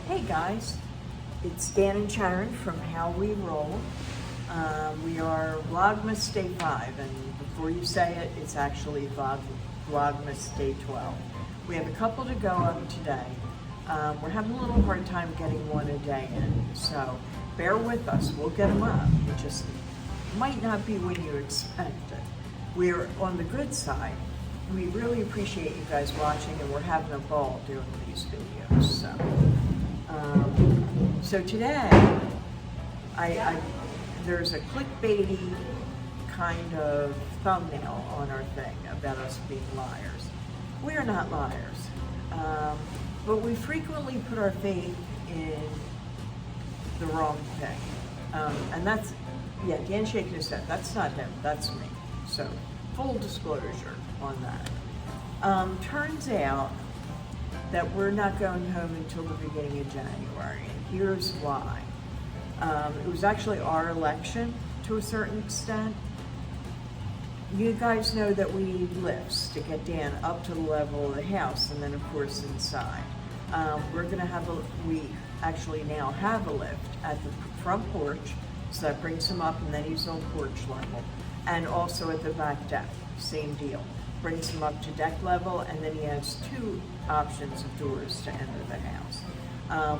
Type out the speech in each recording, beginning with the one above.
Hey guys, it's Dan and Sharon from How We Roll. We are Vlogmas Day 5, and before you say it, it's actually Vlogmas Day 12. We have a couple to go up today. We're having a little hard time getting one a day in, so bear with us. We'll get them up. It just might not be when you expect it. We're on the good side. We really appreciate you guys watching, and we're having a ball doing these videos. So today, there's a clickbaity kind of thumbnail on our thing about us being liars. We are not liars, but we frequently put our faith in the wrong thing. And that's, yeah, Dan shaking his head. That's not him, that's me. So full disclosure on that. Turns out that we're not going home until the beginning of January, and here's why. It was actually our election to a certain extent. You guys know that we need lifts to get Dan up to the level of the house, and then of course inside. We're gonna have we actually now have a lift at the front porch, so that brings him up and then he's on porch level. And also at the back deck, same deal. Brings him up to deck level, and then he has two options of doors to enter the house.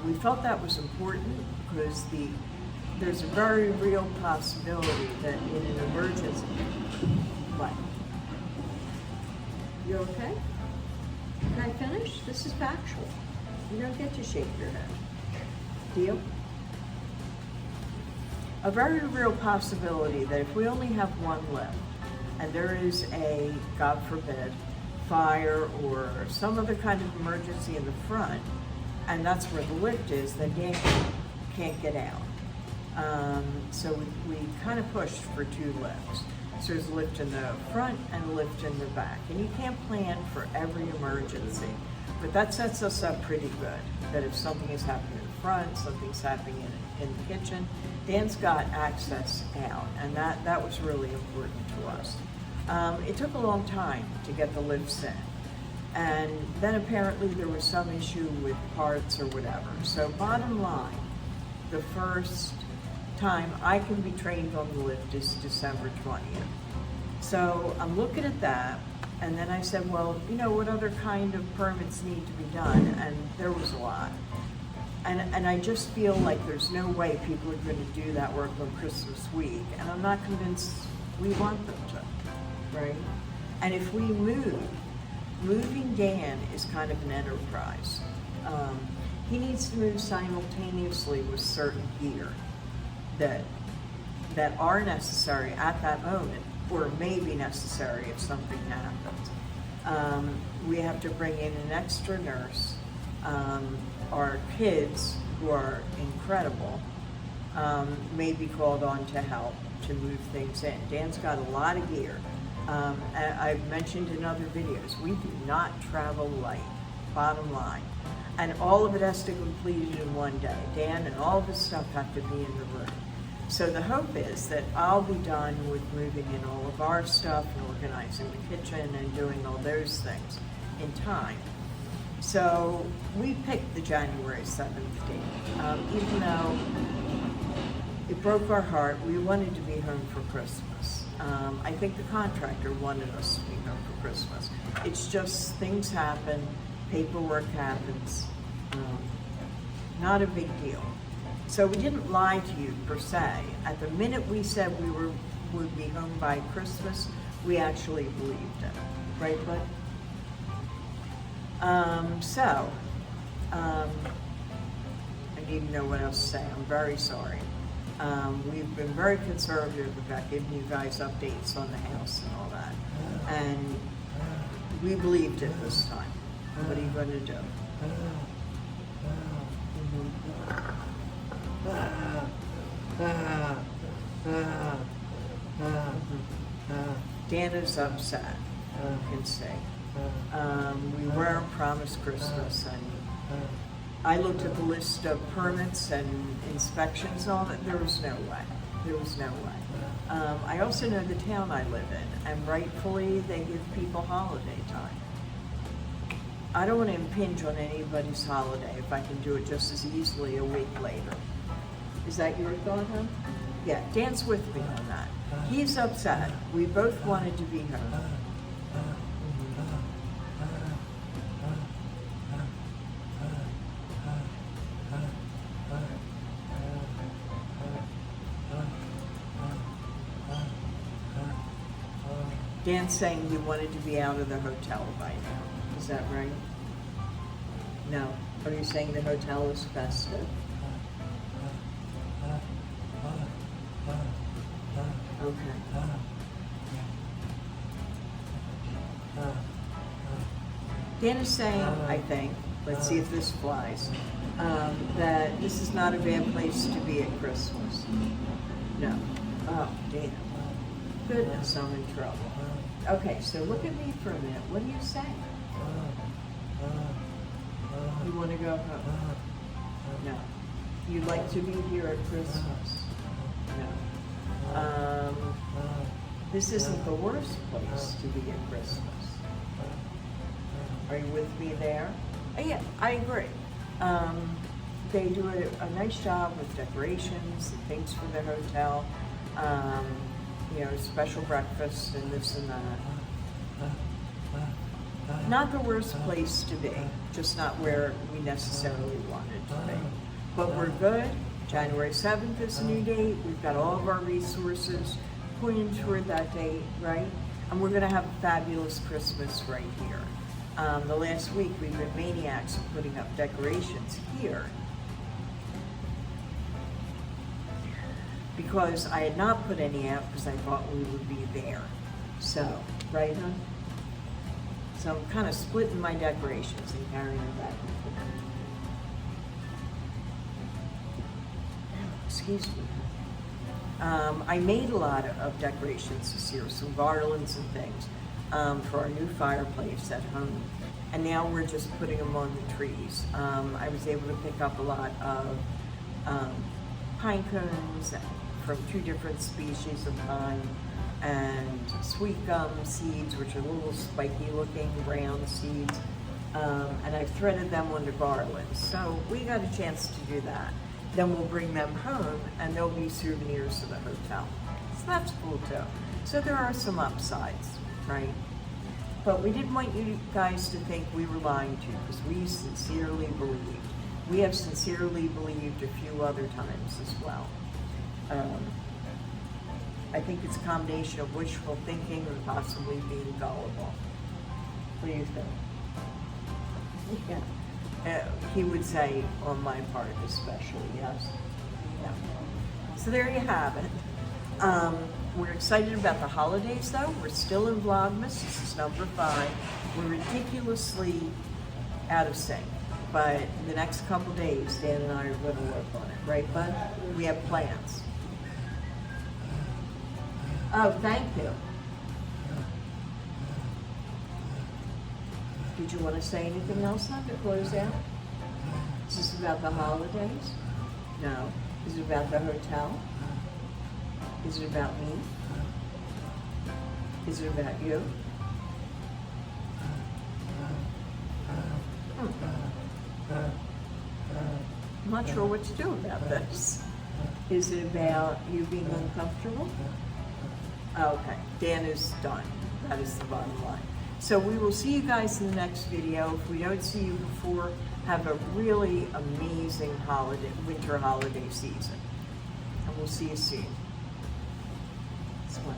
We felt that was important because there's a very real possibility that in an emergency, what? You okay? Can I finish? This is factual. You don't get to shake your head. Deal? A very real possibility that if we only have one lift, and there is a, God forbid, fire or some other kind of emergency in the front, and that's where the lift is, then Dan can't get out. So we kind of pushed for two lifts. So there's a lift in the front and a lift in the back. And you can't plan for every emergency, but that sets us up pretty good, that if something is happening in the front, something's happening in the kitchen, Dan's got access out, and that was really important to us. It took a long time to get the lifts in, and then apparently there was some issue with parts or whatever. So bottom line, the first time I can be trained on the lift is December 20th. So I'm looking at that, and then I said, well, you know, what other kind of permits need to be done? And there was a lot. And I just feel like there's no way people are going to do that work on Christmas week, and I'm not convinced we want them to, right? And if we moving Dan is kind of an enterprise. He needs to move simultaneously with certain gear that are necessary at that moment, or may be necessary if something happens. We have to bring in an extra nurse. Our kids, who are incredible, may be called on to help to move things in. Dan's got a lot of gear. I've mentioned in other videos, we do not travel light, bottom line. And all of it has to be completed in one day. Dan and all of his stuff have to be in the room. So the hope is that I'll be done with moving in all of our stuff and organizing the kitchen and doing all those things in time. So we picked the January 7th date, even though it broke our heart. We wanted to be home for Christmas. I think the contractor wanted us to be home for Christmas. It's just things happen, paperwork happens, not a big deal. So we didn't lie to you per se. At the minute we said we would be home by Christmas, we actually believed it, right, bud? I don't even know what else to say. I'm very sorry. We've been very conservative about giving you guys updates on the house and all that. And we believed it this time. What are you going to do? Dan is upset, you can see. We weren't promised Christmas, and I looked at the list of permits and inspections and all that. There was no way. There was no way. I also know the town I live in, and rightfully they give people holiday time. I don't want to impinge on anybody's holiday if I can do it just as easily a week later. Is that your thought, huh? Yeah, Dan's with me on that. He's upset. We both wanted to be home. Dan's saying you wanted to be out of the hotel by now. Is that right? No. Are you saying the hotel is festive? Okay. Dan is saying, I think, let's see if this flies, that this is not a bad place to be at Christmas. No. Oh, Dan. Goodness, I'm in trouble. Okay, so look at me for a minute. What do you say? You want to go home? No. You like to be here at Christmas? No. This isn't the worst place to be at Christmas. Are you with me there? Yeah, I agree. They do a nice job with decorations and things for the hotel. You know, special breakfast and this and that. Not the worst place to be, just not where we necessarily wanted to be. But we're good. January 7th is a new date. We've got all of our resources pointing toward that date, right? And we're going to have a fabulous Christmas right here. The last week we've been maniacs of putting up decorations here because I had not put any out because I thought we would be there. So, right, huh? So I'm kind of splitting my decorations and carrying them back and forth. Excuse me. I made a lot of decorations this year, some garlands and things for our new fireplace at home. And now we're just putting them on the trees. I was able to pick up a lot of pine cones from 2 different species of pine, and sweet gum seeds, which are little spiky looking round seeds, and I've threaded them onto garlands. So we got a chance to do that. Then we'll bring them home and they'll be souvenirs to the hotel. So that's cool too. So there are some upsides, right? But we didn't want you guys to think we were lying to you, because we sincerely believed. We have sincerely believed a few other times as well. I think it's a combination of wishful thinking and possibly being gullible. What do you think? Yeah. He would say, on my part especially, yes. Yeah. So there you have it. We're excited about the holidays though. We're still in Vlogmas. This is number 5. We're ridiculously out of sync. But in the next couple days, Dan and I are going to work on it. Right, bud? We have plans. Oh, thank you. Did you want to say anything else on to close out? Is this about the holidays? No. Is it about the hotel? Is it about me? Is it about you? I'm not sure what to do about this. Is it about you being uncomfortable? Okay, Dan is done. That is the bottom line. So we will see you guys in the next video. If we don't see you before, have a really amazing winter holiday season. And we'll see you soon. Sweat.